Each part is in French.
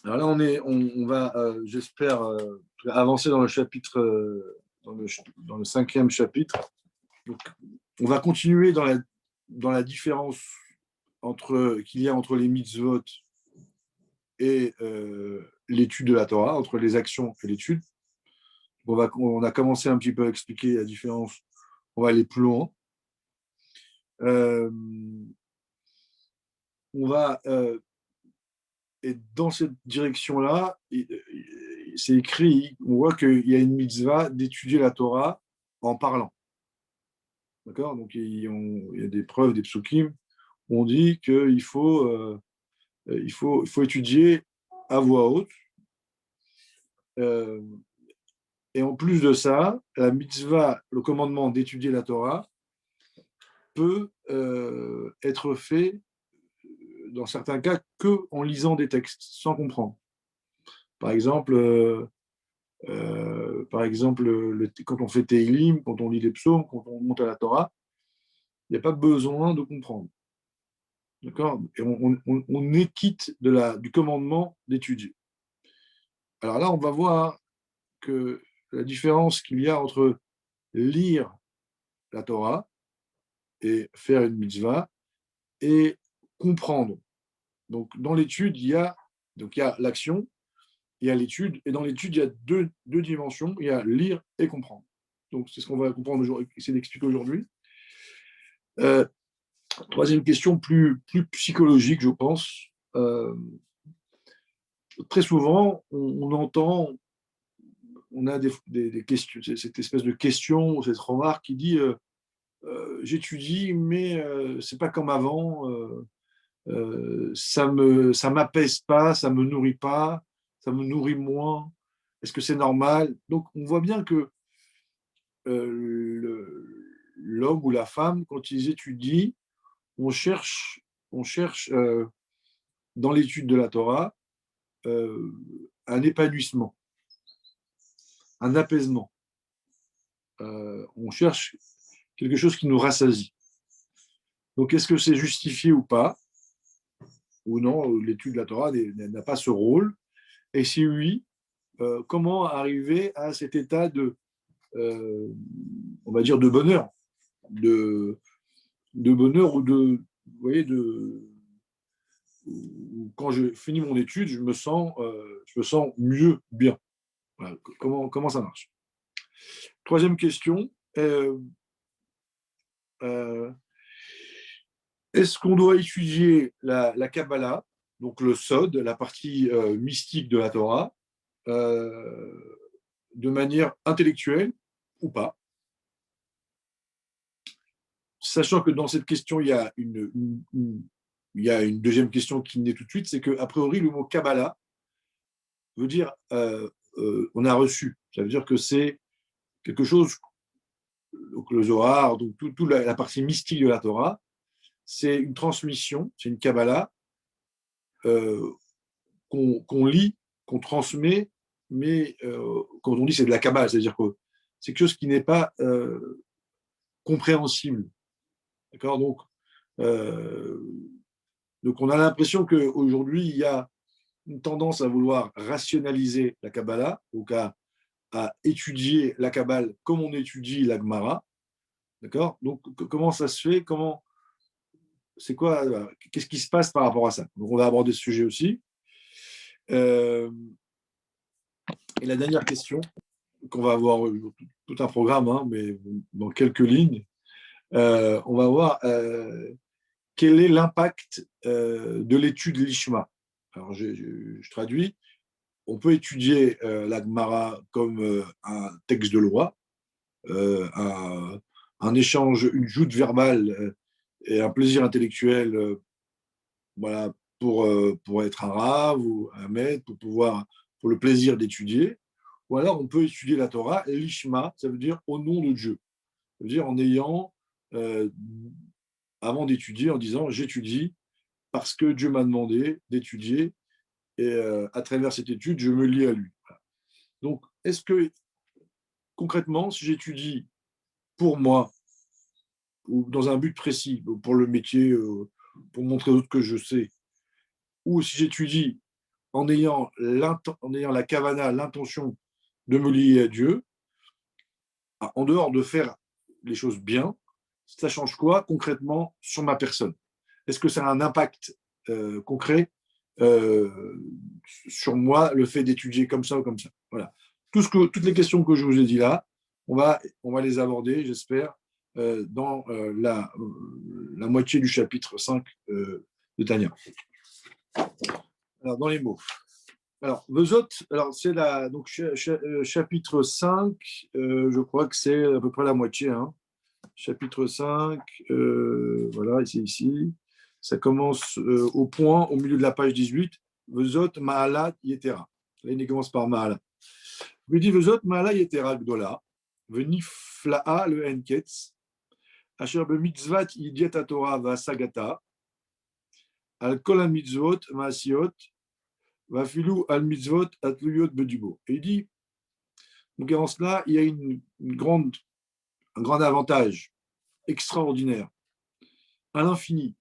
Alors là, on va, j'espère, avancer dans le chapitre, dans le cinquième chapitre. Donc, on va continuer dans la différence qu'il y a entre les mitzvot et l'étude de la Torah, entre les actions et l'étude. On a commencé un petit peu à expliquer la différence. On va aller plus loin. Euh, on va et dans cette direction-là, c'est écrit, on voit qu'il y a une mitzvah d'étudier la Torah en parlant. D'accord? Donc, il y a des preuves, des psukim. On dit il faut étudier à voix haute. Euh, et en plus de ça, la mitzvah, le commandement d'étudier la Torah, peut être fait, dans certains cas, que en lisant des textes, sans comprendre. Par exemple, quand on fait Teilim, quand on lit les psaumes, quand on monte à la Torah, il n'y a pas besoin de comprendre. D'accord? Et on est quitte du commandement d'étudier. Alors là, on va voir que la différence qu'il y a entre lire la Torah et faire une mitzvah et comprendre. Donc, dans l'étude, il y a l'action, il y a l'étude, et dans l'étude, il y a deux dimensions, il y a lire et comprendre. Donc, c'est ce qu'on va comprendre aujourd'hui, essayer d'expliquer aujourd'hui. Euh, Troisième question, plus psychologique, je pense. Très souvent, on entend, on a des questions, cette espèce de question, cette remarque qui dit j'étudie, mais c'est pas comme avant, ça m'apaise pas, ça me nourrit pas, ça me nourrit moins. Est-ce que c'est normal? Donc, on voit bien que l'homme ou la femme, quand ils étudient, on cherche, on cherche dans l'étude de la Torah euh, un épanouissement, un apaisement. On cherche quelque chose qui nous rassasie. Donc, est-ce que c'est justifié ou pas? Ou non, l'étude de la Torah n'a pas ce rôle. Et si oui, comment arriver à cet état euh, on va dire, de bonheur, de, de bonheur ou vous voyez, quand je finis mon étude, je me sens mieux, bien. Voilà. Comment ça marche? Troisième question, euh, est-ce qu'on doit étudier la Kabbalah, donc le Sod, la partie mystique de la Torah, euh, de manière intellectuelle ou pas? Sachant que dans cette question, il y a une deuxième question qui naît tout de suite, c'est qu'a priori, le mot Kabbalah veut dire on a reçu. Ça veut dire que c'est quelque chose, donc le Zohar, donc toute la partie mystique de la Torah, c'est une transmission, c'est une Kabbalah euh, qu'on lit, qu'on transmet, mais quand on dit c'est de la Kabbalah, c'est-à-dire que c'est quelque chose qui n'est pas compréhensible. D'accord? Euh, donc, on a l'impression qu'aujourd'hui, il y a une tendance à vouloir rationaliser la Kabbalah, donc à étudier la Kabbale comme on étudie la Gemara. D'accord? Donc, comment ça se fait? C'est quoi? Qu'est-ce qui se passe par rapport à ça? Donc, on va aborder ce sujet aussi. Euh, et la dernière question, qu'on va avoir tout un programme, hein, mais dans quelques lignes, on va voir quel est l'impact de l'étude l'Ishma. Alors, je traduis. On peut étudier la Gemara comme un texte de loi, un échange, une joute verbale et un plaisir intellectuel, voilà, pour être un rave ou un maître, pour le plaisir d'étudier. Ou alors on peut étudier la Torah, et l'Ishma, ça veut dire au nom de Dieu. Ça veut dire en ayant, euh, avant d'étudier, en disant j'étudie parce que Dieu m'a demandé d'étudier, et à travers cette étude, je me lie à lui. Donc, est-ce que concrètement, si j'étudie pour moi ou dans un but précis, pour le métier, pour montrer aux autres que je sais, ou si j'étudie en ayant la kavana, l'intention de me lier à Dieu, en dehors de faire les choses bien, ça change quoi concrètement sur ma personne? Est-ce que ça a un impact concret euh, sur moi, le fait d'étudier comme ça ou comme ça? Voilà. Toutes les questions que je vous ai dit là, on va les aborder, j'espère, dans la moitié du chapitre 5 de Tania. Alors, dans les mots. Alors, Vezot, alors c'est donc chapitre 5, je crois que c'est à peu près la moitié. Hein. Chapitre 5, voilà, c'est ici. Ça commence au point, au milieu de la page 18. Vezot, Maala, Yetera. Là, il commence par Maala. Il dit Vezot, Maala, Yetera, Gdola. Veniflaa, le Enketz. Asher be mitzvat, Yidiat Torah, va Sagata. Al kol mitzvot, Maasiot. Va filou al mitzvot, Atluyot, Bedubo. Et il dit, donc en cela, il y a un grand avantage extraordinaire, à l'infini,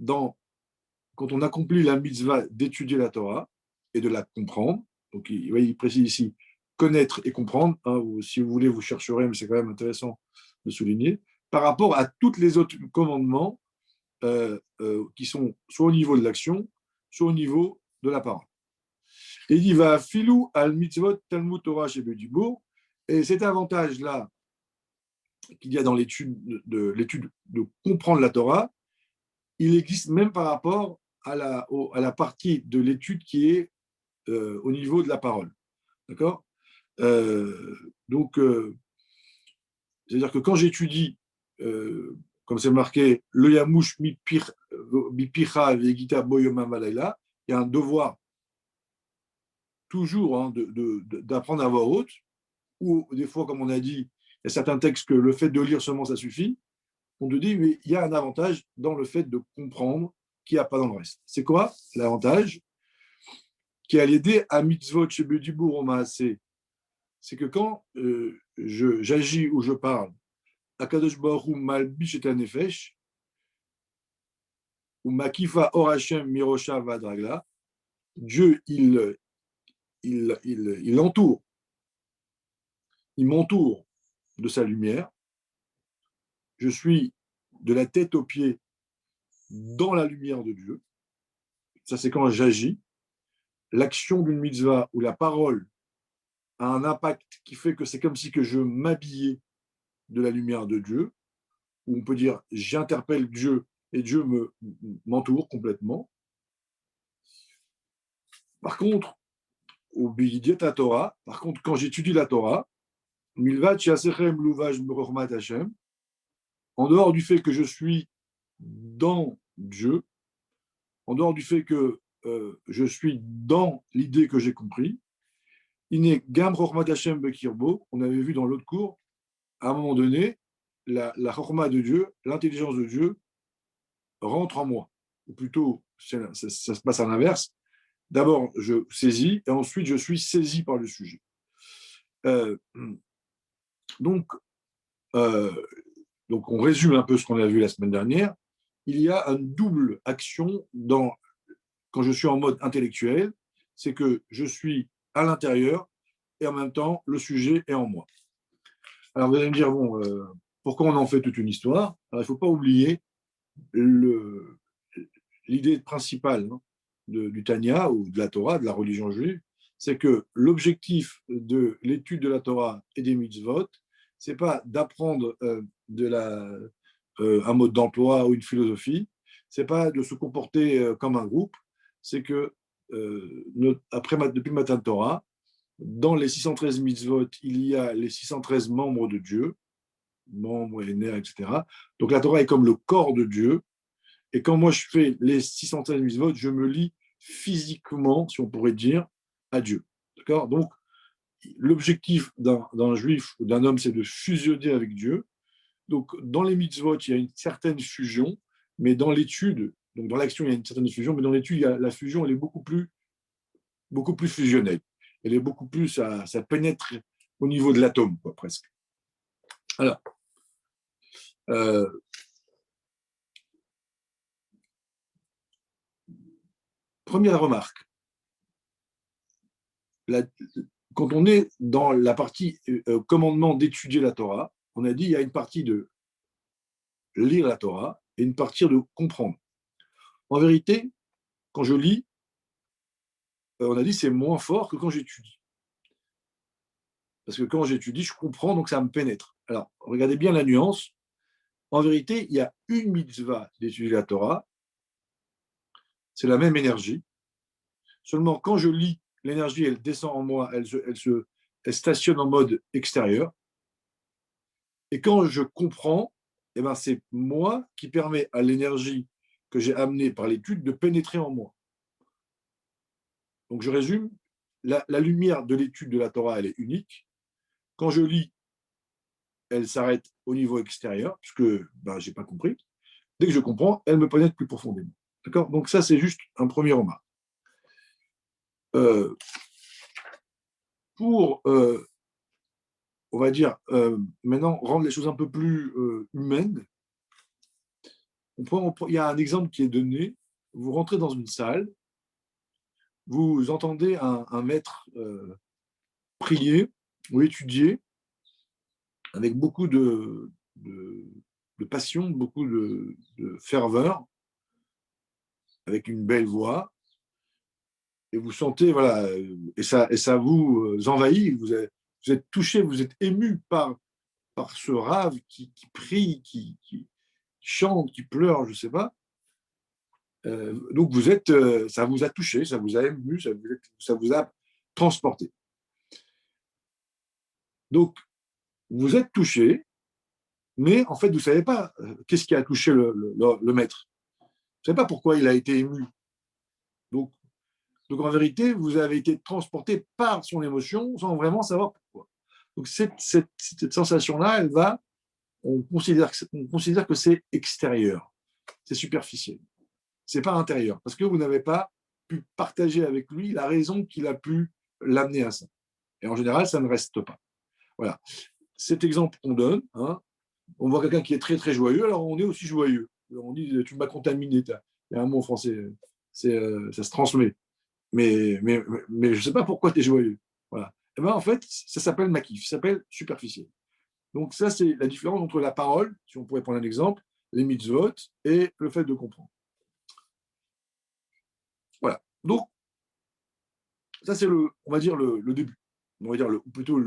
quand on accomplit la mitzvah d'étudier la Torah et de la comprendre. Donc, il précise ici connaître et comprendre. Hein, si vous voulez, vous chercherez, mais c'est quand même intéressant de souligner. Par rapport à tous les autres commandements qui sont soit au niveau de l'action, soit au niveau de la parole. Et il dit va filou al mitzvot Talmud Torah chez Bedibourg. Et cet avantage-là qu'il y a dans l'étude de comprendre la Torah, il existe même par rapport à la partie de l'étude qui est au niveau de la parole. D'accord Donc, c'est-à-dire que quand j'étudie, comme c'est marqué, le Yamouche Mipicha Vegita Boyoma Malayla, il y a un devoir toujours hein, d'apprendre à voix haute, ou des fois, comme on a dit, il y a certains textes que le fait de lire seulement, ça suffit. On te dit, mais il y a un avantage dans le fait de comprendre qu'il n'y a pas dans le reste. C'est quoi l'avantage qui a l'aider à mitzvot chez Bedibour au Maasé? C'est que quand j'agis ou je parle, Akadosh Baruch Hu malbish et nefesh, ou makifa or Hashem mirosha vadragla, Dieu, il entoure, il m'entoure de sa lumière. Je suis de la tête aux pieds dans la lumière de Dieu. Ça, c'est quand j'agis. L'action d'une mitzvah ou la parole a un impact qui fait que c'est comme si que je m'habillais de la lumière de Dieu, où on peut dire j'interpelle Dieu et Dieu m'entoure complètement. Par contre, au Bidiat Torah, par contre, quand j'étudie la Torah, Milvat Shasechem Louvaj Merormat Hashem, en dehors du fait que je suis dans Dieu, en dehors du fait que je suis dans l'idée que j'ai compris, Iné Gam Rormat Hashem Bekirbo, on avait vu dans l'autre cours, à un moment donné, la Rorma de Dieu, l'intelligence de Dieu, rentre en moi. Ou plutôt, ça se passe à l'inverse. D'abord, je saisis et ensuite, je suis saisi par le sujet. Euh, donc, euh, donc, on résume un peu ce qu'on a vu la semaine dernière. Il y a une double action quand je suis en mode intellectuel, c'est que je suis à l'intérieur et en même temps, le sujet est en moi. Alors, vous allez me dire, bon, pourquoi on en fait toute une histoire? Alors, il ne faut pas oublier l'idée principale hein, du Tanya ou de la Torah, de la religion juive, c'est que l'objectif de l'étude de la Torah et des mitzvot, c'est pas d'apprendre un mode d'emploi ou une philosophie, c'est pas de se comporter comme un groupe, c'est que depuis le matin de Torah, dans les 613 mitzvot, il y a les 613 membres de Dieu, membres et nerfs, etc. Donc la Torah est comme le corps de Dieu, et quand moi je fais les 613 mitzvot, je me lie physiquement, si on pourrait dire, à Dieu. D'accord? Donc, l'objectif d'un juif ou d'un homme, c'est de fusionner avec Dieu. Donc, dans les mitzvot, il y a une certaine fusion, mais dans l'étude, donc dans l'action, il y a une certaine fusion, mais dans l'étude, la fusion, elle est beaucoup plus fusionnelle. Elle est beaucoup plus, ça pénètre au niveau de l'atome, quoi, presque. Alors, euh, première remarque. la, quand on est dans la partie commandement d'étudier la Torah, on a dit il y a une partie de lire la Torah et une partie de comprendre. En vérité, quand je lis, on a dit c'est moins fort que quand j'étudie. Parce que quand j'étudie, je comprends, donc ça me pénètre. Alors, regardez bien la nuance. En vérité, il y a une mitzvah d'étudier la Torah, c'est la même énergie. Seulement, quand je lis, l'énergie, elle descend en moi, elle stationne en mode extérieur. Et quand je comprends, eh ben, c'est moi qui permet à l'énergie que j'ai amenée par l'étude de pénétrer en moi. Donc, je résume, la lumière de l'étude de la Torah, elle est unique. Quand je lis, elle s'arrête au niveau extérieur, puisque ben, je n'ai pas compris. Dès que je comprends, elle me pénètre plus profondément. D'accord? Donc, ça, c'est juste un premier remarque. Euh, pour, on va dire, maintenant, rendre les choses un peu plus humaines, il y a un exemple qui est donné. Vous rentrez dans une salle, vous entendez un maître prier ou étudier avec beaucoup de passion, beaucoup de ferveur, avec une belle voix, et vous sentez, voilà, et ça vous envahit, vous êtes touché, vous êtes ému par ce rave qui prie, qui chante, qui pleure, je ne sais pas. Donc vous êtes, ça vous a touché, ça vous a ému, ça vous a transporté. Donc vous êtes touché, mais en fait vous ne savez pas qu'est-ce qui a touché le maître. Vous ne savez pas pourquoi il a été ému. Donc, donc en vérité, vous avez été transporté par son émotion sans vraiment savoir pourquoi. Donc cette sensation-là, on considère que c'est extérieur, c'est superficiel. C'est pas intérieur, parce que vous n'avez pas pu partager avec lui la raison qu'il a pu l'amener à ça. Et en général, ça ne reste pas. Voilà. Cet exemple qu'on donne, hein, on voit quelqu'un qui est très très joyeux, alors on est aussi joyeux. On dit tu m'as contaminé. Il y a un mot en français, ça se transmet. Mais je ne sais pas pourquoi tu es joyeux. Voilà. Et ben, en fait, ça s'appelle maquif, ça s'appelle superficiel. Donc ça, c'est la différence entre la parole, si on pourrait prendre un exemple, les mitzvot, et le fait de comprendre. Voilà. Donc, ça, c'est on va dire le début. On va dire plutôt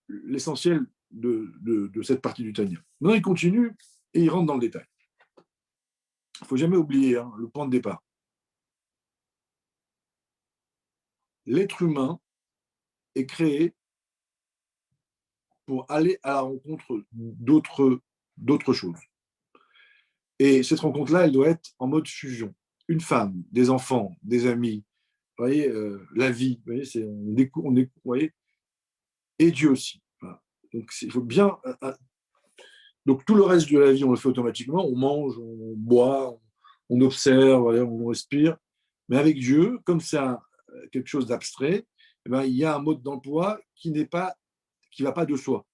l'essentiel de cette partie du Tania. Maintenant, il continue et il rentre dans le détail. Il ne faut jamais oublier hein, le point de départ. L'être humain est créé pour aller à la rencontre d'autres choses. Et cette rencontre-là, elle doit être en mode fusion. Une femme, des enfants, des amis, vous voyez, la vie, vous voyez, vous voyez, et Dieu aussi. Voilà. Donc, il faut bien. Donc, tout le reste de la vie, on le fait automatiquement. On mange, on boit, on observe, voilà, on respire. Mais avec Dieu, comme c'est quelque chose d'abstrait, eh ben, il y a un mode d'emploi qui ne va pas de soi.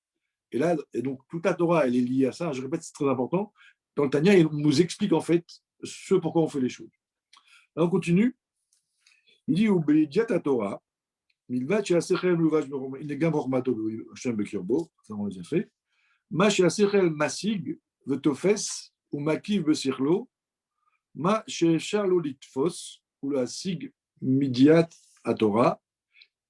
Et là, et donc, toute la Torah, elle est liée à ça. Je répète, c'est très important. Dans le Tanya, il nous explique en fait ce pourquoi on fait les choses. Là, on continue. Il dit Ubeidiat Torah, Milvat Sheasechel Luvaj Inegam Hormato Hashem Bekirbo, ça on les a fait. Ma Sheasechel Masig, Vetofes, ou Makiv Besirlo, Ma Sheesharlo Litfos, ou la Sig Midiat Torah,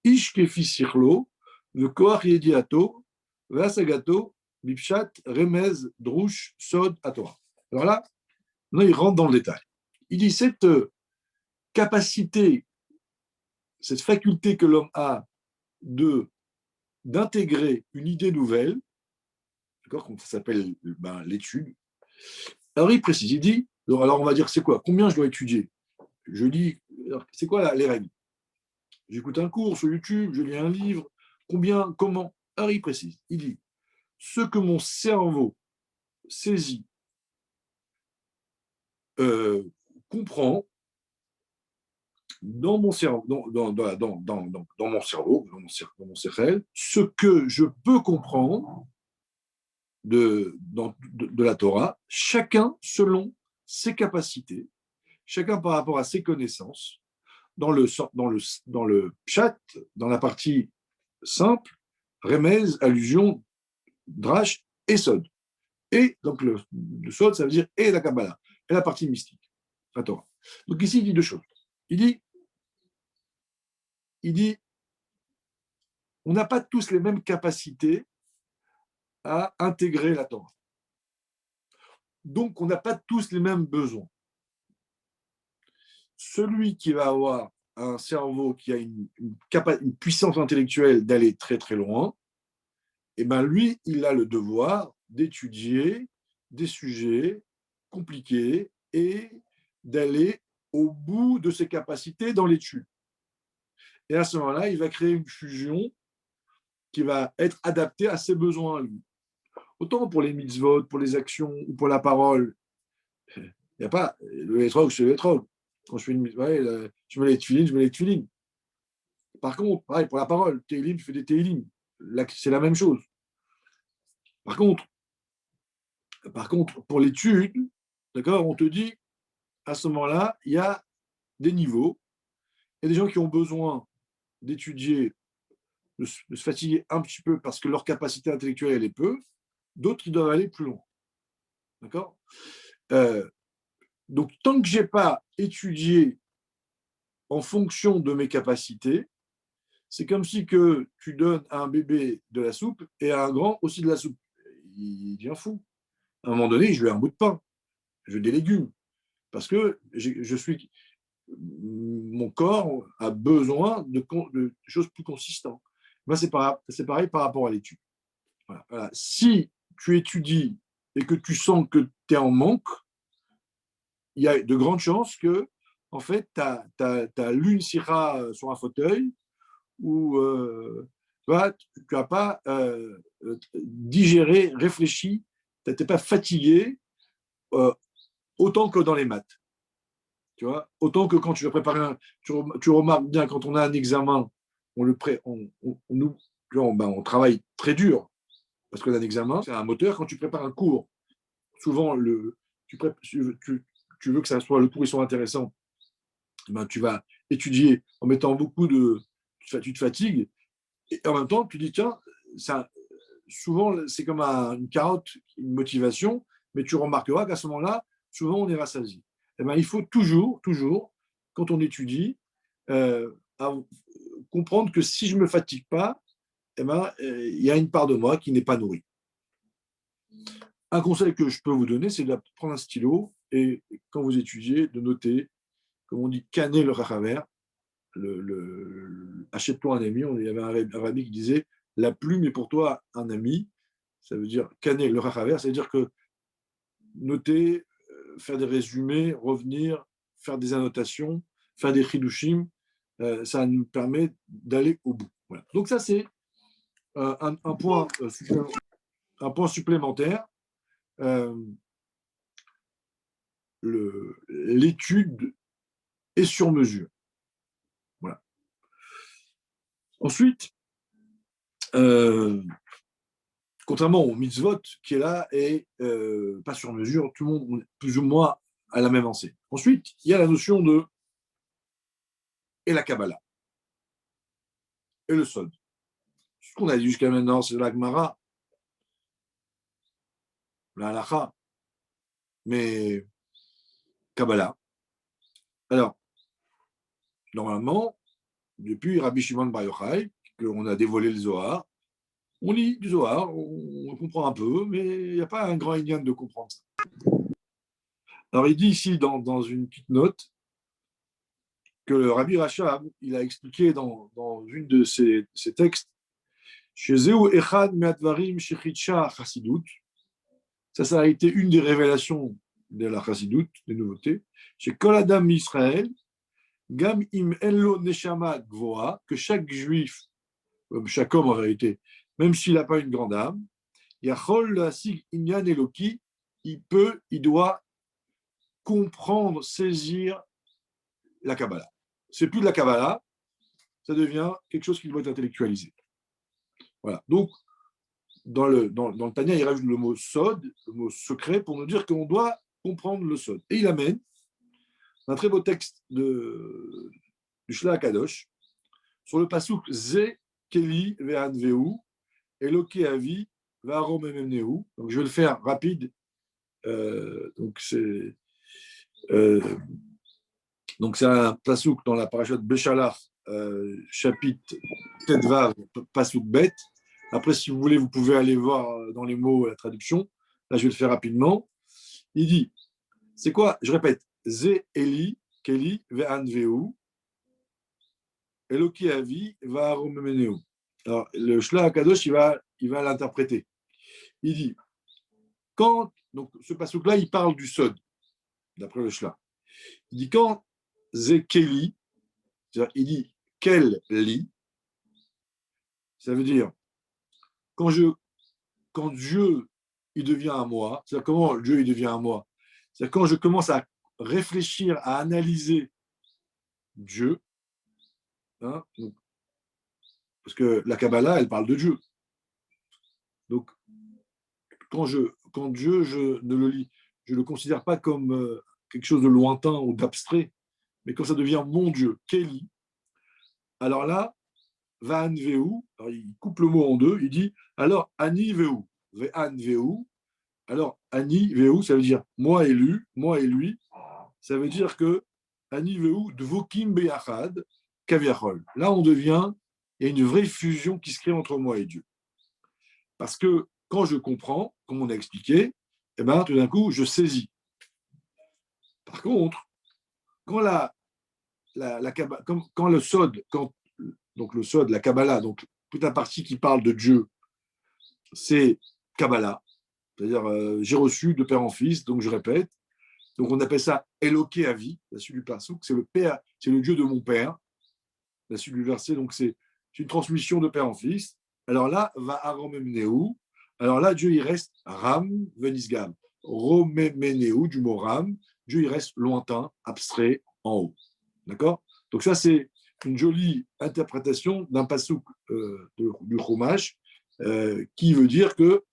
Ish Kefi Sirlo, le Koach Yediato, Vasagato, Bipshat, Remez, Drouche, Sod, Torah. Alors là, il rentre dans le détail. Il dit cette capacité, cette faculté que l'homme a d'intégrer une idée nouvelle, d'accord, ça s'appelle l'étude. Alors il précise, il dit, alors on va dire c'est quoi? Combien je dois étudier? Je lis, c'est quoi les règles? J'écoute un cours sur YouTube, je lis un livre, combien, comment? Alors il précise, il dit, ce que mon cerveau saisit, comprend, dans mon cerveau, dans mon cerveau, dans mon cerveau, ce que je peux comprendre de la Torah, chacun selon ses capacités, chacun par rapport à ses connaissances, dans le pshat, dans la partie simple, remez, allusion, drash et sod. Et donc le sod, ça veut dire et la Kabbalah, et la partie mystique, la Torah. Donc ici, il dit deux choses. Il dit, on n'a pas tous les mêmes capacités à intégrer la Torah. Donc, on n'a pas tous les mêmes besoins. Celui qui va avoir un cerveau qui a une puissance intellectuelle d'aller très très loin, et ben lui, il a le devoir d'étudier des sujets compliqués et d'aller au bout de ses capacités dans l'étude. Et à ce moment-là, il va créer une fusion qui va être adaptée à ses besoins à lui. Autant pour les mitzvot, pour les actions ou pour la parole, il n'y a pas le hétrog, c'est le hétrog. Quand je fais une je mets les tefilines, je mets les tefilines. Par contre, pareil, pour la parole, Teilim, je fais des Teilim. C'est la même chose. Par contre, pour l'étude, d'accord, on te dit, à ce moment-là, il y a des niveaux. Il y a des gens qui ont besoin d'étudier, de se fatiguer un petit peu parce que leur capacité intellectuelle, elle est peu. D'autres, ils doivent aller plus loin. D'accord Donc, tant que je n'ai pas étudié en fonction de mes capacités, c'est comme si que tu donnes à un bébé de la soupe et à un grand aussi de la soupe. Il devient fou. À un moment donné, je lui ai un bout de pain, je veux des légumes, parce que mon corps a besoin de choses plus consistantes. Ben, c'est pareil par rapport à l'étude. Voilà, voilà. Si tu étudies et que tu sens que tu es en manque, il y a de grandes chances que, en fait, tu as lu une sira sur un fauteuil ou tu n'as pas digéré, réfléchi, tu n'étais pas fatigué autant que dans les maths. Tu vois, autant que quand tu vas préparer tu remarques bien quand on a un examen, on travaille très dur parce que un examen, c'est un moteur. Quand tu prépares un cours, souvent tu veux que ça soit le cours soit intéressant, ben, tu vas étudier en mettant beaucoup de, tu te fatigues et en même temps tu dis tiens, ça, souvent c'est comme une carotte, une motivation, mais tu remarqueras qu'à ce moment-là, souvent on est rassasié. Eh ben, il faut toujours, quand on étudie, comprendre que si je ne me fatigue pas, eh ben, il y a une part de moi qui n'est pas nourrie. Un conseil que je peux vous donner, c'est de prendre un stylo et quand vous étudiez, de noter, comme on dit, canner le rachaver. Achète-toi un ami. Il y avait un rabbi qui disait la plume est pour toi un ami. Ça veut dire canner le rachaver, ça veut dire que noter, faire des résumés, revenir, faire des annotations, faire des chidushim, ça nous permet d'aller au bout. Voilà. Donc ça, c'est un point supplémentaire. L'étude est sur mesure. Voilà. Ensuite, contrairement au mitzvot qui est là et pas sur mesure, tout le monde plus ou moins à la même enseigne. Ensuite, il y a la notion de et la Kabbalah et le Sod. Ce qu'on a dit jusqu'à maintenant, c'est la Gemara, la Halacha, mais Kabbalah. Alors, normalement, depuis Rabbi Shimon Bar Yochai, qu'on a dévoilé le Zohar, on lit du Zohar, on comprend un peu, mais il n'y a pas un grand idéal de comprendre ça. Alors, il dit ici, dans une petite note, que le Rabbi Rachab, il a expliqué dans une de ses textes, chez Zéou Echad Meadvarim Shechicha Chassidut, ça a été une des révélations de la Chassidut, des nouveautés, chez Kol Adam Israël, Gam Im Enlo Neshama Gvoa, que chaque juif, chaque homme en réalité, même s'il n'a pas une grande âme, Yachol Asig Inyan Eloki, il doit comprendre, saisir la Kabbalah. C'est plus de la Kabbalah, ça devient quelque chose qui doit être intellectualisé. Voilà. Donc, dans le Tanya, il rajoute le mot sod, le mot secret, pour nous dire qu'on doit comprendre le sod. Et il amène un très beau texte du du Shla Kadosh, sur le pasouk Ze Keli Ve'anveu, Eloke Avi Ve'aromemneu. Donc je vais le faire rapide. Donc c'est un pasouk dans la parashat Béchalach, chapitre Tedvav, pasouk Bet. Après, si vous voulez, vous pouvez aller voir dans les mots la traduction. Là, je vais le faire rapidement. Il dit, c'est quoi? Je répète, Ze Eli, Keli, Ve'anveu, Eloki Avi, Ve'aromemneu. Alors, le Shla Akadosh, il va l'interpréter. Il dit, donc ce pasouk-là, il parle du Sod, d'après le Shla. Il dit, quand Ze Keli, il dit, quel lit, ça veut dire, quand Dieu, il devient à moi, c'est-à-dire comment Dieu, il devient à moi, c'est-à-dire quand je commence à réfléchir, à analyser Dieu, hein, donc, parce que la Kabbalah, elle parle de Dieu. Donc, quand Dieu, je ne le lis, je ne le considère pas comme quelque chose de lointain ou d'abstrait, mais quand ça devient mon Dieu, Kéli, alors là, Va'an Veu, il coupe le mot en deux, il dit, alors Ani Veu, Ve'an Veu, alors Ani Veu, ça veut dire moi et lui, ça veut dire que Ani Veu, Dvokim Beyachad, Kaviachol. Là, il y a une vraie fusion qui se crée entre moi et Dieu. Parce que quand je comprends, comme on a expliqué, eh ben, tout d'un coup, je saisis. Par contre, quand quand le Sod, donc le Sod, la Kabbalah, donc toute la partie qui parle de Dieu, c'est Kabbalah, c'est-à-dire j'ai reçu de père en fils, donc je répète. Donc on appelle ça Eloké Avi, la suite du Passouk, c'est le père, c'est le Dieu de mon père, la suite du verset, donc c'est une transmission de père en fils. Alors là, va Aromemneu, alors là, Dieu il reste Ram Venisgam, Romemneu du mot Ram, Dieu il reste lointain, abstrait, en haut. D'accord? Donc ça, c'est une jolie interprétation d'un passouk du Chumash qui veut dire que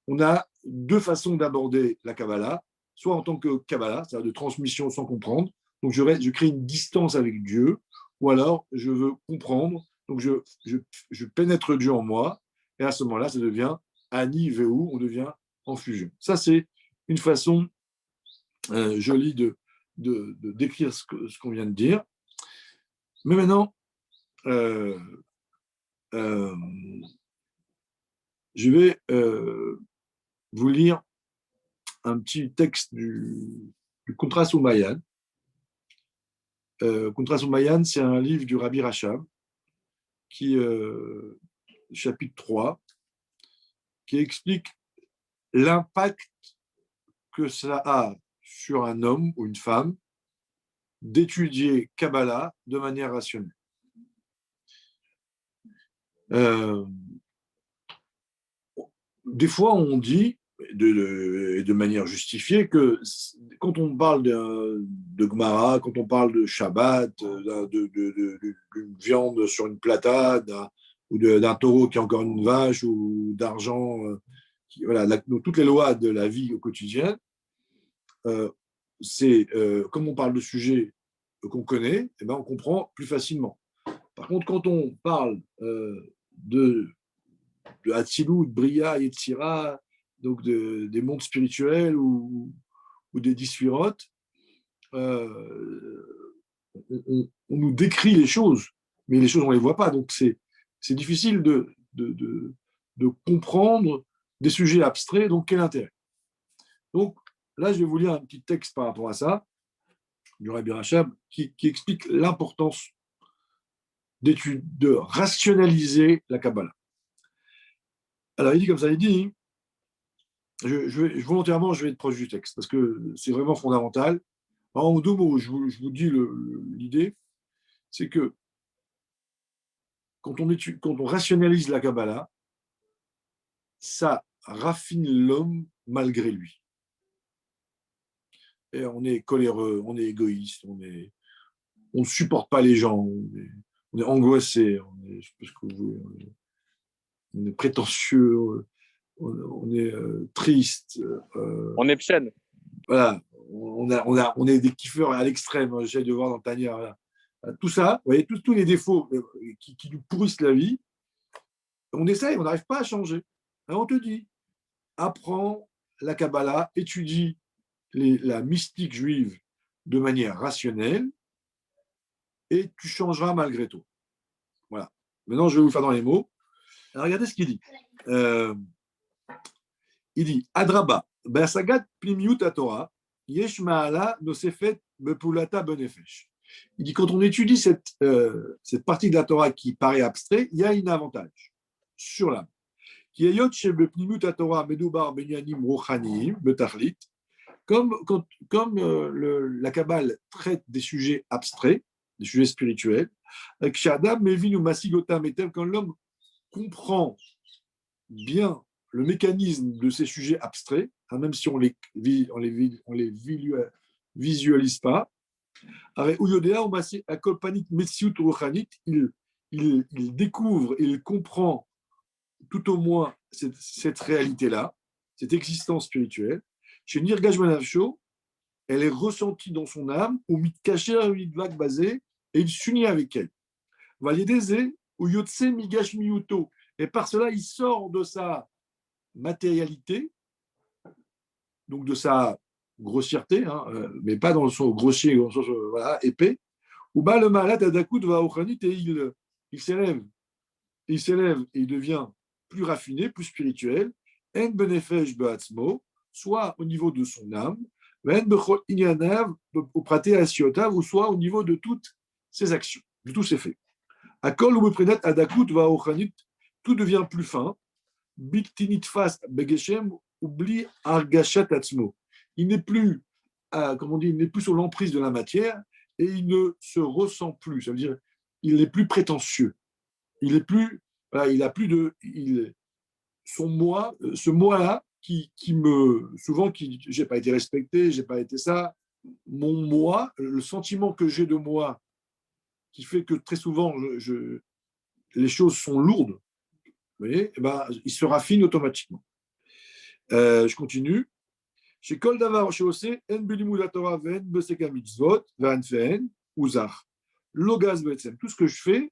on a deux façons d'aborder la Kabbalah, soit en tant que Kabbalah, c'est-à-dire de transmission sans comprendre, donc je crée une distance avec Dieu, ou alors je veux comprendre, donc je pénètre Dieu en moi, et à ce moment-là, ça devient Ani Veu, on devient en fusion. Ça, c'est une façon jolie de décrire ce qu'on vient de dire. Mais maintenant, je vais vous lire un petit texte du Contrat Soumayan. Contrat Soumayan, c'est un livre du Rabbi Rachab, chapitre 3, qui explique l'impact que ça a sur un homme ou une femme d'étudier Kabbalah de manière rationnelle. Des fois, on dit, de manière justifiée, que quand on parle de Gemara, quand on parle de Shabbat, d'une viande sur une plata, ou d'un taureau qui est encore une vache, ou d'argent, voilà, toutes les lois de la vie au quotidien, comme on parle de sujets qu'on connaît, eh ben, on comprend plus facilement. Par contre, quand on parle de Hatzilut, Bria, Yetzira, donc des mondes spirituels ou des dysphirotes, on nous décrit les choses, mais les choses, on ne les voit pas. Donc, c'est difficile de comprendre des sujets abstraits. Donc, quel intérêt? Donc, là, je vais vous lire un petit texte par rapport à ça, du Rabbi Rachab, qui explique l'importance de rationaliser la Kabbalah. Alors, il dit comme ça, il dit, volontairement, je vais être proche du texte, parce que c'est vraiment fondamental. En deux mots, je vous dis l'idée, c'est que quand on rationalise la Kabbalah, ça raffine l'homme malgré lui. Et on est coléreux, on est égoïste, on ne supporte pas les gens, on est angoissé, on est prétentieux, on est triste. On est pchen. Voilà, on est des kiffeurs à l'extrême. J'essaie de voir dans le tanière. Voilà. Tout ça, vous voyez, tous les défauts qui nous pourrissent la vie, on essaye, on n'arrive pas à changer. Alors on te dit, apprends la Kabbalah, étudie la mystique juive de manière rationnelle et tu changeras malgré tout. Voilà. Maintenant, je vais vous faire dans les mots. Alors, regardez ce qu'il dit. Il dit Adraba, Bersagat Plimiut Torah, Yesh Ma'ala Nosefet Bepulata Benefesh. Il dit quand on étudie cette partie de la Torah qui paraît abstrait, il y a un avantage sur l'âme. Qui est Yot Shebe Plimiut Torah Medubar Benyanim Rochanim Betachlit. Comme la Kabbale traite des sujets abstraits, des sujets spirituels, quand l'homme comprend bien le mécanisme de ces sujets abstraits, hein, même si on les visualise pas, il découvre, il comprend tout au moins cette réalité-là, cette existence spirituelle. Chez Nirgaj Manavsho, elle est ressentie dans son âme, au mitkacher, au mitvak basé, et il s'unit avec elle. Valideze, ou yotse migash miuto. Et par cela, il sort de sa matérialité, donc de sa grossièreté, hein, mais pas dans le sens grossier, dans le sens épais. Ou bas le malat adakut va au khanit et il s'élève et il devient plus raffiné, plus spirituel. En benefesh beatzmo, soit au niveau de son âme, ou soit au niveau de toutes ses actions, de tous ses faits. Akol ou prenet adakut va au khanit, tout devient plus fin. Biktinit fast begeshem oubli argashat atzmo. Il n'est plus, comme on dit, il n'est plus sous l'emprise de la matière et il ne se ressent plus. Ça veut dire, il n'est plus prétentieux. Il est plus, voilà, il a plus de, son moi, ce moi-là qui me, souvent, j'ai pas été respecté, j'ai pas été ça. Mon moi, le sentiment que j'ai de moi, qui fait que très souvent, les choses sont lourdes. Vous voyez, eh ben, il se raffine automatiquement. Je continue. Chez Kol Davar, chez Ose, En Belimud Torah, Ven Beseka Mitzvot, Van Fen, Uzar. Logaz Betsem. Tout ce que je fais,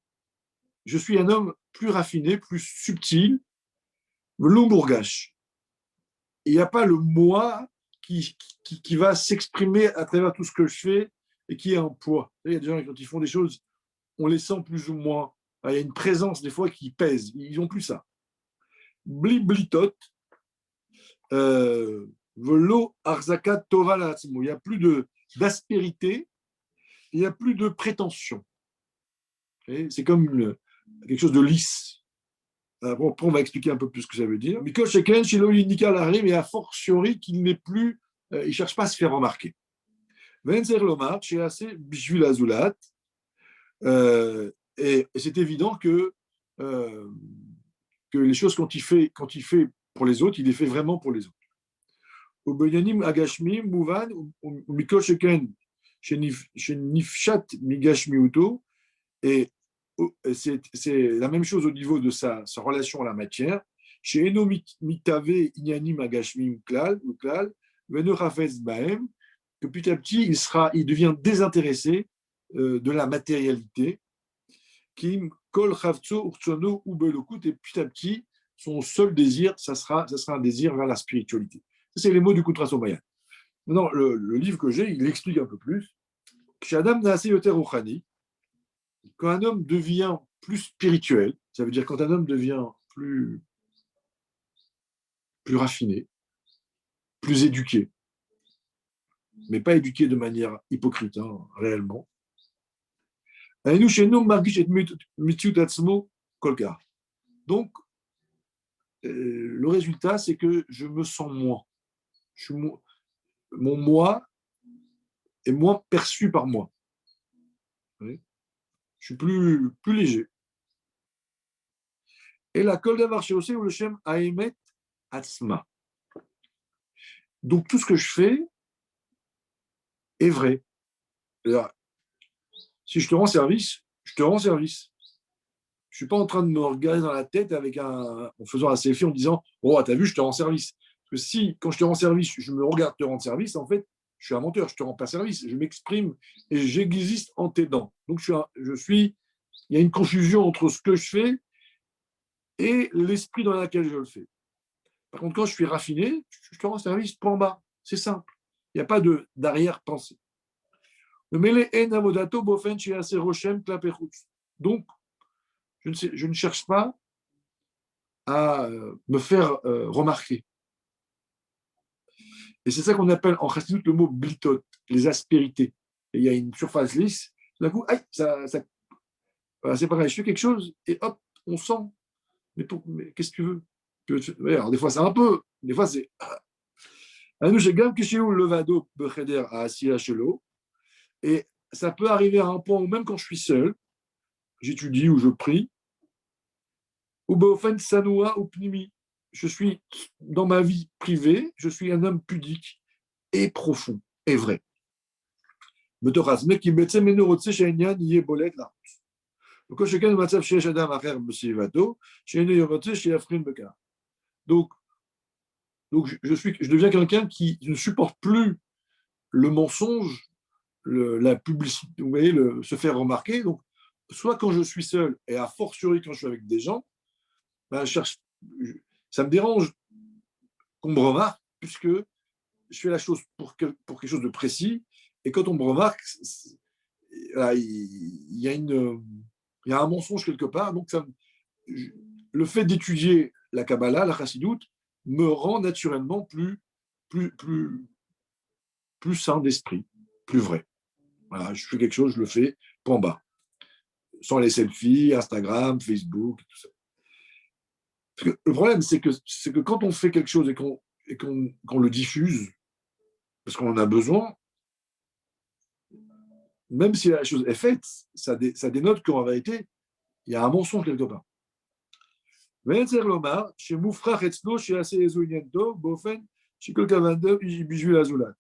je suis un homme plus raffiné, plus subtil, Lumburgash. Il n'y a pas le moi qui va s'exprimer à travers tout ce que je fais et qui est un poids. Il y a des gens, quand ils font des choses, on les sent plus ou moins. Il y a une présence, des fois, qui pèse. Ils n'ont plus ça. Blitot, velo arzakat tova la'atzmo. Il n'y a plus d'aspérité, il n'y a plus de prétention. C'est comme quelque chose de lisse. Après, on va expliquer un peu plus ce que ça veut dire. Mikol Sheken, Shilo Indika Larim, et a fortiori qu'il n'est plus, il ne cherche pas à se faire remarquer. Venzer Lomar, chez assez Bishvil Azulat, et c'est évident que les choses, quand il fait pour les autres, il les fait vraiment pour les autres. Au Benyanim Agashmi, Mouvan, ou Mikol Sheken, chez Nifshat Migashmi Uto, et c'est la même chose au niveau de sa relation à la matière. Chez Eno Mitave Inyanim Agashmi Uklal, Veno Rafez Baem, que petit à petit, il devient désintéressé de la matérialité. Kim Kol Chavtso Urtsono Ubelokut, et petit à petit, son seul désir, ça sera un désir vers la spiritualité. Ça, c'est les mots du Kutra Somayan. Maintenant, le livre que j'ai, il explique un peu plus. Shadam Naase Yoter Ruchani, quand un homme devient plus spirituel, ça veut dire quand un homme devient plus raffiné, plus éduqué, mais pas éduqué de manière hypocrite, hein, réellement. Donc, le résultat, c'est que je me sens moins. Mon moi est moins perçu par moi. Oui. Je suis plus léger. Et la kol davar sheoseh ou le shem haemet atzma. Donc, tout ce que je fais est vrai. C'est-à-dire, si je te rends service, je te rends service. Je ne suis pas en train de me regarder dans la tête en faisant un selfie en disant « Oh, t'as vu, je te rends service ». Parce que si, quand je te rends service, je me regarde te rendre service, en fait, je suis un menteur, je ne te rends pas service, je m'exprime et j'existe en t'aidant. Donc, il y a une confusion entre ce que je fais et l'esprit dans lequel je le fais. Par contre, quand je suis raffiné, je te rends service, point bas. C'est simple. Il n'y a pas d'arrière-pensée. Le mêlé en avodato bofen chez assez rochem klapechutz. Donc, je ne cherche pas à me faire remarquer. Et c'est ça qu'on appelle en chassidut le mot blitot, les aspérités. Et il y a une surface lisse, d'un coup, aïe, voilà, c'est pareil, je fais quelque chose et hop, on sent. Mais qu'est-ce que tu veux? Alors, des fois, c'est un peu, des fois, c'est. Nous, j'ai gamme que chez nous, le vado becheder à assis chez l'eau. Et ça peut arriver à un point où même quand je suis seul, j'étudie ou je prie, ou beofen sanoua ou pnimi. Je suis dans ma vie privée, je suis un homme pudique et profond et vrai. בתוך עצמי, כי בעצם אינו רוצה שהעניין יהיה בולט לחוץ. וכל שכן במצב שיש אדם אחר בסביבתו, שאינו רוצה שיבחין בכך. Donc je deviens quelqu'un qui ne supporte plus le mensonge, la publicité, vous voyez, se faire remarquer. Donc, soit quand je suis seul, et a fortiori quand je suis avec des gens, ben, ça me dérange qu'on me remarque, puisque je fais la chose pour quelque chose de précis, et quand on me remarque, il y a un mensonge quelque part. Donc, le fait d'étudier la Kabbalah, la Chassidoute, me rend naturellement plus sain d'esprit, plus vrai. Voilà, je fais quelque chose, je le fais, point bas. Sans les selfies, Instagram, Facebook, tout ça. Parce que le problème, c'est que quand on fait quelque chose et qu'on le diffuse, parce qu'on en a besoin, même si la chose est faite, ça dénote qu'en vérité, il y a un mensonge quelque part. וצריך לומר שמופרך אצלו שיעשה איזו עניינו באופן שכל כוונתו היא בשביל הזולת.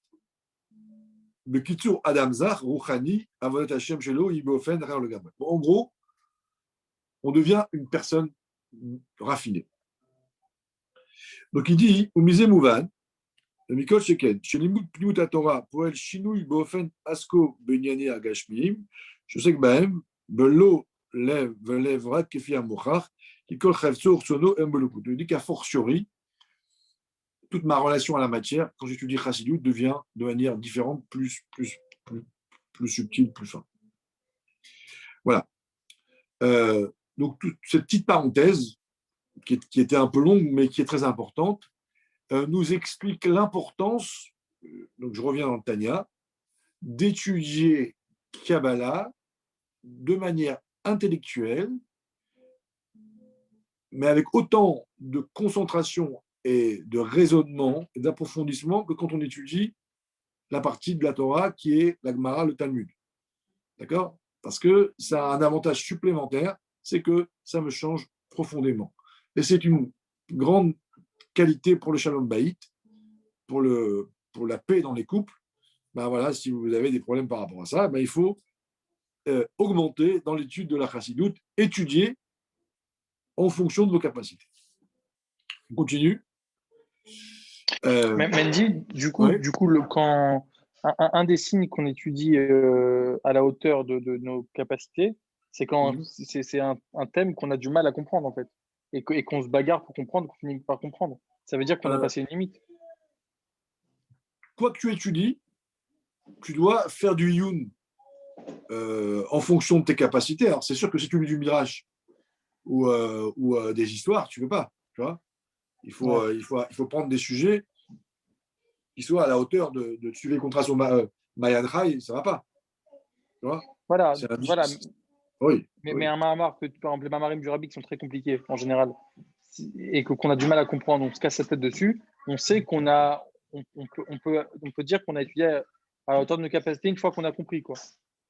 בקיצור, אדם זך, רוחני, עבודת השם שלו היא באופן אחר לגמרי. En gros, on devient une personne raffinée. Donc il dit, ומזה מובן, ומכל שכן, שלימוד פנימות התורה פועל שינוי באופן עסקו בענייני הגשמיים, שעוסק בהם בלא לב ולב רק כפי המוכח, qui kol chavtso urtsono embolokut. Il dit qu'à fortiori, toute ma relation à la matière, quand j'étudie Chassidut, devient de manière différente, plus subtile, plus fin. Voilà. Donc, toute cette petite parenthèse, qui était un peu longue, mais qui est très importante, nous explique l'importance, donc je reviens dans le Tanya, d'étudier Kabbalah de manière intellectuelle, mais avec autant de concentration et de raisonnement et d'approfondissement que quand on étudie la partie de la Torah qui est la Gemara, le Talmud. D'accord? Parce que ça a un avantage supplémentaire, c'est que ça me change profondément. Et c'est une grande qualité pour le Shalom Bayit, pour la paix dans les couples. Ben voilà, si vous avez des problèmes par rapport à ça, ben il faut augmenter dans l'étude de la Chassidoute, étudier en fonction de vos capacités. On continue. Mendy, du coup, quand un des signes qu'on étudie à la hauteur de nos capacités, c'est quand c'est un thème qu'on a du mal à comprendre en fait, et qu'on se bagarre pour comprendre, qu'on finit par comprendre. Ça veut dire qu'on a passé une limite. Quoi que tu étudies, tu dois faire du yun en fonction de tes capacités. Alors c'est sûr que si tu lis du Midrash ou des histoires, tu ne peux pas. Tu vois, il faut prendre des sujets qui soient à la hauteur de suivre les contrats sur Mayan Rai, ça ne va pas. Tu vois, voilà. Oui. Mais un Mahamar, par exemple, les Mamarim du Rabbi qui sont très compliqués en général, et qu'on a du mal à comprendre, on se casse la tête dessus, on sait qu'on peut dire qu'on a étudié à la hauteur de nos capacités une fois qu'on a compris. Quoi.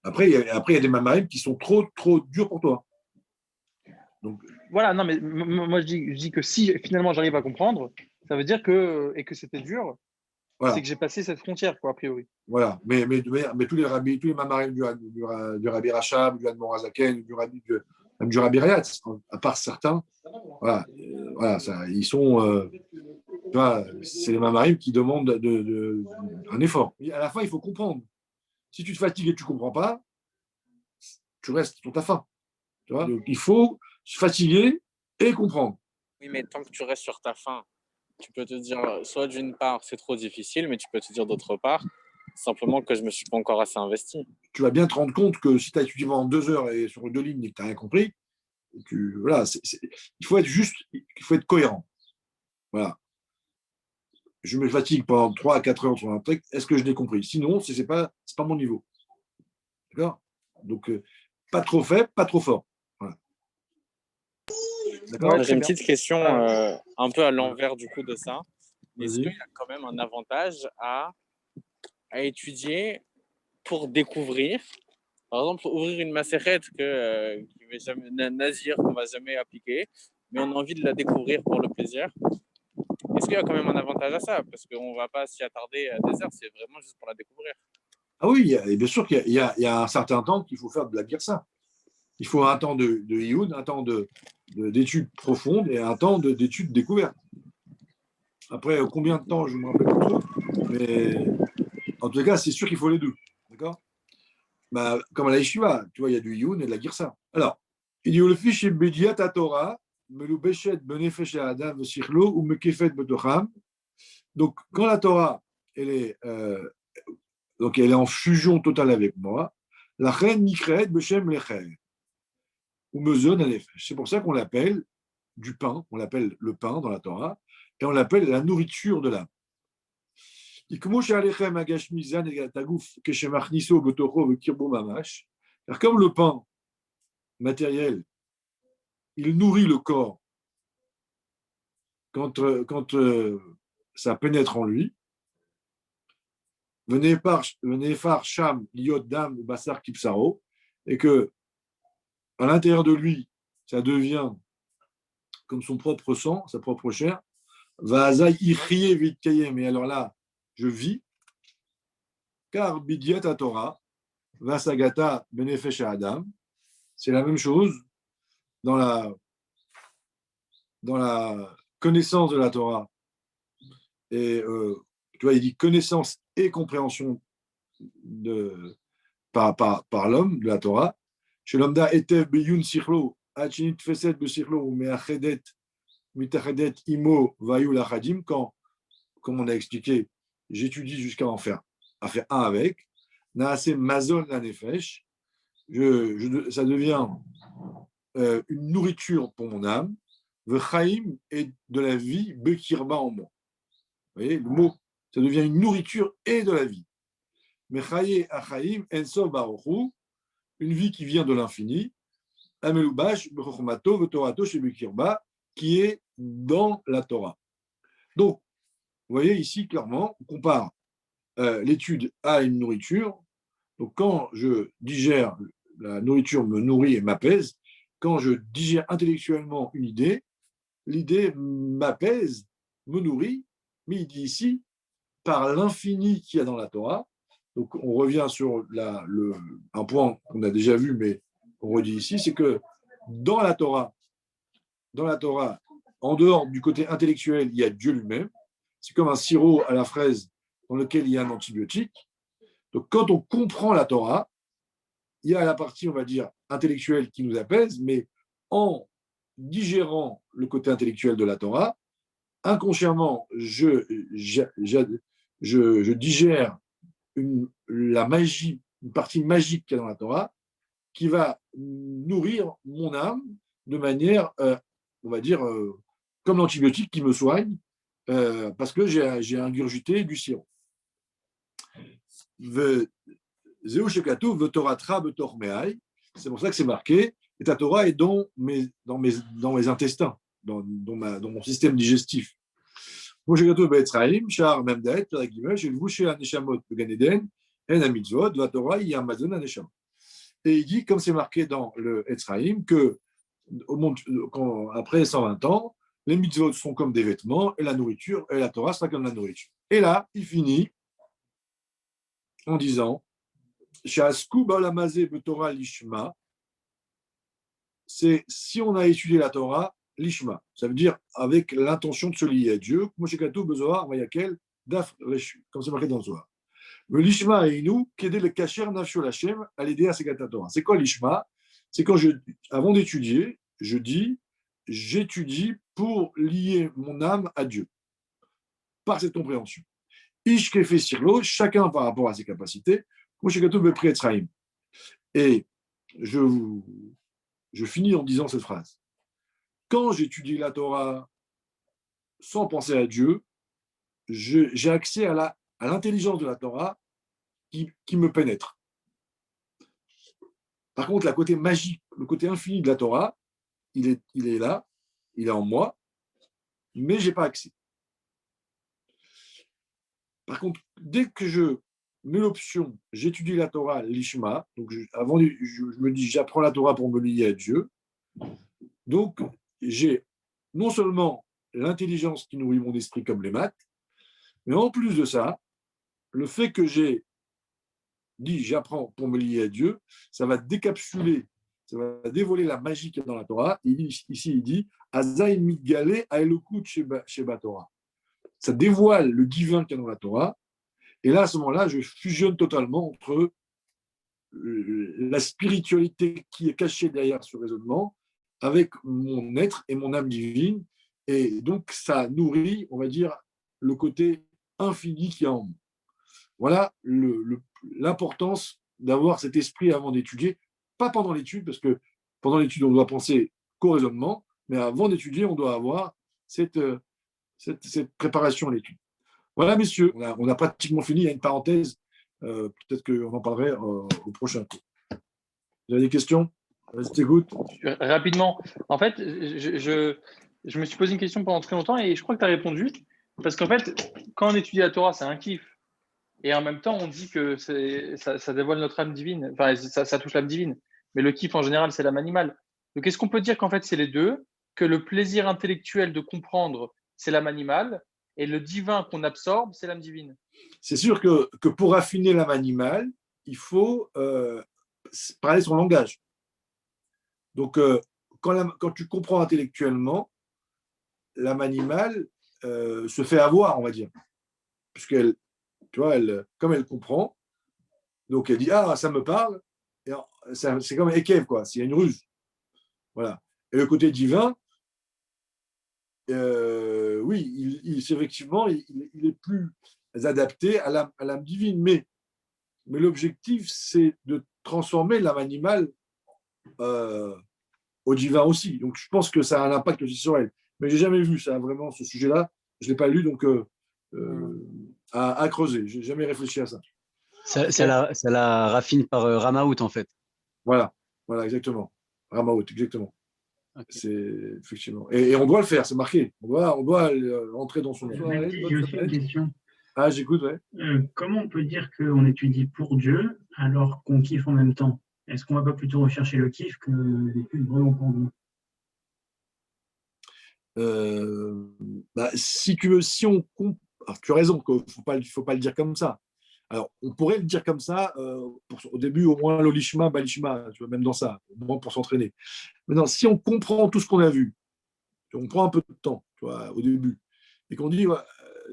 Après, il y a des Mamarim qui sont trop durs pour toi. Donc, voilà, non, mais moi je dis que si finalement j'arrive à comprendre, ça veut dire que c'était dur, voilà. C'est que j'ai passé cette frontière, quoi, a priori. Voilà, mais tous les rabbis, tous les mamarim du Rabbi Rachab, du Admor Azaken, même du Rabbi Rayatz, à part certains, voilà ça, ils sont Tu vois, c'est les mamarim qui demandent un effort. Et à la fin, il faut comprendre. Si tu te fatigues et tu ne comprends pas, tu restes sur ta faim. Tu vois. Donc, il faut se fatiguer et comprendre. Oui, mais tant que tu restes sur ta faim, tu peux te dire, soit d'une part, c'est trop difficile, mais tu peux te dire d'autre part, simplement que je ne me suis pas encore assez investi. Tu vas bien te rendre compte que si tu as étudié pendant 2 heures et sur 2 lignes et que tu n'as rien compris, voilà, il faut être juste, il faut être cohérent. Voilà. Je me fatigue pendant 3 à 4 heures sur un truc, est-ce que je l'ai compris? Sinon, ce n'est pas mon niveau. D'accord? Donc, pas trop faible, pas trop fort. Voilà. D'accord. Ouais, j'ai une petite question un peu à l'envers du coup de ça. Est-ce qu'il y a quand même un avantage à étudier pour découvrir? Par exemple, ouvrir une macérette qui va jamais, nazir qu'on va jamais appliquer, mais on a envie de la découvrir pour le plaisir. Est-ce qu'il y a quand même un avantage à ça? Parce qu'on ne va pas s'y attarder à des heures, c'est vraiment juste pour la découvrir. Ah oui, et bien sûr qu'il y a un certain temps qu'il faut faire de la girsa. Il faut un temps de Ioun, un temps d'études profondes et un temps d'études découvertes. Après, combien de temps, je ne me rappelle plus trop, mais en tout cas, c'est sûr qu'il faut les deux. D'accord? Bah, comme à la yeshiva, tu vois, il y a du Ioun et de la girsa. Alors, il dit le fichier Bediat à Torah, Meloubeshet Benefesh Adam Sichlo ou Mekefet Betocham. Donc, quand la Torah, donc elle est en fusion totale avec moi, la reine Nikret Beshem Lecher. Ou Mezon Alefesh. C'est pour ça qu'on l'appelle du pain, on l'appelle le pain dans la Torah, et on l'appelle la nourriture de l'âme. Car comme le pain matériel, il nourrit le corps quand ça pénètre en lui, venez par Sham, Liot Dam, Bassar Kipsaro, et que à l'intérieur de lui, ça devient comme son propre sang, sa propre chair, Vazai Ichie Vitkayem, et alors là, je vis, car Bidiat à Torah, Vasagata Benefesh Adam, c'est la même chose dans la connaissance de la Torah. Et tu vois, il dit connaissance et compréhension par l'homme de la Torah. Chez l'Omda Etev Beyun Sichlo, Achinit Feset Besichlo, Meachedet, Mitachedet Imo, Vayul Achadim, quand, comme on a expliqué, j'étudie jusqu'à en faire un avec, Naase Mazon la Nefesh, ça devient une nourriture pour mon âme, Vechaim est de la vie, Bekirba en moi. Vous voyez, le mot, ça devient une nourriture et de la vie. Mechaye Achaim, Enso Baruchu, une vie qui vient de l'infini, Amelubash, Bechormato, Vetorato, chez Bekirba, qui est dans la Torah. Donc, vous voyez ici clairement, on compare l'étude à une nourriture. Donc, quand je digère, la nourriture me nourrit et m'apaise. Quand je digère intellectuellement une idée, l'idée m'apaise, me nourrit, mais il dit ici, par l'infini qu'il y a dans la Torah. Donc, on revient sur un point qu'on a déjà vu, mais on redit ici, c'est que dans la Torah, en dehors du côté intellectuel, il y a Dieu lui-même. C'est comme un sirop à la fraise dans lequel il y a un antibiotique. Donc, quand on comprend la Torah, il y a la partie, on va dire, intellectuelle qui nous apaise, mais en digérant le côté intellectuel de la Torah, inconsciemment, je digère la magie, une partie magique qu'il y a dans la Torah, qui va nourrir mon âme de manière, on va dire, comme l'antibiotique qui me soigne, parce que j'ai ingurgité du sirop. C'est pour ça que c'est marqué, et ta Torah est dans mes intestins, dans mon système digestif. Et il dit, comme c'est marqué dans le Etzraïm, que après 120 ans, les mitzvot sont comme des vêtements et la nourriture, et la Torah sera comme la nourriture. Et là, il finit en disant, c'est si on a étudié la Torah lishma. Ça veut dire avec l'intention de se lier à Dieu. Moshe Katou, Bezoar, Mayakel, Daf, Reshu, comme c'est marqué dans le Zohar. Le lishma et nous, qu'aider le kacher nafsho lachem à l'aider à Segat Torah. C'est quoi lishma? C'est quand avant d'étudier, je dis, j'étudie pour lier mon âme à Dieu, par cette compréhension. Ish kefe sirlo, chacun par rapport à ses capacités. Moshe Katou, Bepri Etzraim. Et je finis en disant cette phrase. Quand j'étudie la Torah sans penser à Dieu, j'ai accès à l'intelligence de la Torah qui me pénètre. Par contre, le côté magique, le côté infini de la Torah, il est là, il est en moi, mais je n'ai pas accès. Par contre, dès que je mets l'option, j'étudie la Torah, l'Ishma, donc avant, je me dis, j'apprends la Torah pour me lier à Dieu, donc j'ai non seulement l'intelligence qui nourrit mon esprit comme les maths, mais en plus de ça, le fait que j'ai dit j'apprends pour me lier à Dieu, ça va décapsuler, ça va dévoiler la magie qu'il y a dans la Torah. Ici, il dit Azaï mitgale aelokut sheba Torah. Ça dévoile le divin qu'il y a dans la Torah. Et là, à ce moment-là, je fusionne totalement entre la spiritualité qui est cachée derrière ce raisonnement avec mon être et mon âme divine. Et donc, ça nourrit, on va dire, le côté infini qu'il y a en moi. Voilà l'importance d'avoir cet esprit avant d'étudier, pas pendant l'étude, parce que pendant l'étude, on doit penser qu'au raisonnement, mais avant d'étudier, on doit avoir cette préparation à l'étude. Voilà, messieurs, on a pratiquement fini. Il y a une parenthèse, peut-être qu'on en parlerait au prochain cours. Vous avez des questions? Vas-y, t'écoute. Rapidement, en fait, je me suis posé une question pendant très longtemps et je crois que tu as répondu. Parce qu'en fait, quand on étudie la Torah, c'est un kiff. Et en même temps, on dit que ça dévoile notre âme divine. Enfin, ça touche l'âme divine. Mais le kiff, en général, c'est l'âme animale. Donc, est-ce qu'on peut dire qu'en fait, c'est les deux? Que le plaisir intellectuel de comprendre, c'est l'âme animale, et le divin qu'on absorbe, c'est l'âme divine? C'est sûr que pour affiner l'âme animale, il faut parler son langage. Donc, quand tu comprends intellectuellement, l'âme animale se fait avoir, on va dire. Puisqu'elle, tu vois, comme elle comprend, donc elle dit ah, ça me parle, et c'est comme Ekev, quoi, s'il y a une ruse. Voilà. Et le côté divin, oui, effectivement, il est plus adapté à l'âme divine, mais l'objectif, c'est de transformer l'âme animale au divin aussi. Donc, je pense que ça a un impact aussi sur elle. Mais je n'ai jamais vu ça, vraiment, ce sujet-là. Je ne l'ai pas lu, donc à creuser. Je n'ai jamais réfléchi à ça. Ça la raffine par Ramaout, en fait. Voilà, exactement. Ramaout, exactement. Okay. C'est effectivement. Et on doit le faire, c'est marqué. On doit entrer dans son monde. J'ai aussi une question. Ah, j'écoute, ouais. Comment on peut dire qu'on étudie pour Dieu alors qu'on kiffe en même temps? Est-ce qu'on ne va pas plutôt rechercher le kiff que l'étude vraiment pour Dieu? Si tu as raison, il ne faut pas le dire comme ça. Alors, on pourrait le dire comme ça, au début, au moins, l'olishma, balishma, tu vois, même dans ça, au moins pour s'entraîner. Maintenant, si on comprend tout ce qu'on a vu, on prend un peu de temps, tu vois, au début, et qu'on dit,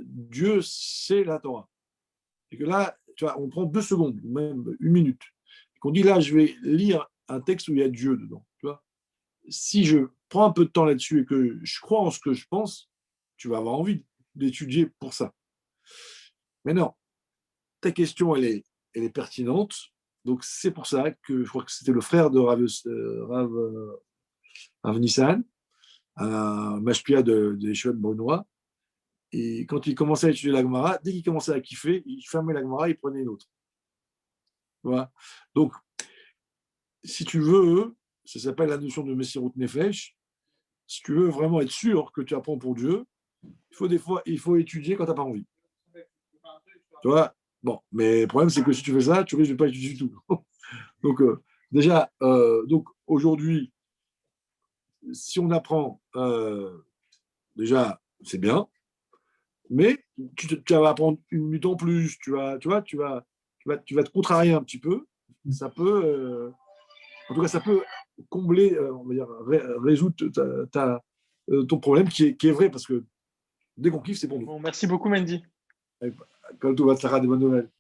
Dieu, c'est la Torah. Et que là, tu vois, on prend 2 secondes, ou même 1 minute, et qu'on dit, là, je vais lire un texte où il y a Dieu dedans, tu vois. Si je prends un peu de temps là-dessus et que je crois en ce que je pense, tu vas avoir envie d'étudier pour ça. Mais non, ta question, elle est pertinente. Donc, c'est pour ça que je crois que c'était le frère de Rav Nissan, un mashpia de Yeshua de Brunois. Et quand il commençait à étudier la Gemara, dès qu'il commençait à kiffer, il fermait la Gemara, il prenait une autre. Voilà. Donc, si tu veux, ça s'appelle la notion de Messirut Nefesh. Si tu veux vraiment être sûr que tu apprends pour Dieu, il faut étudier quand tu n'as pas envie. Tu vois? Bon, mais le problème, c'est que si tu fais ça, tu risques de ne pas étudier du tout. Donc, déjà, aujourd'hui, si on apprend, déjà, c'est bien, mais tu vas apprendre 1 minute en plus, tu vas te contrarier un petit peu. Ça peut, en tout cas, ça peut combler, on va dire, résoudre ton problème qui est vrai, parce que dès qu'on kiffe, c'est pour nous. Bon, merci beaucoup, Mendy. Comme tout va, des bonnes nouvelles.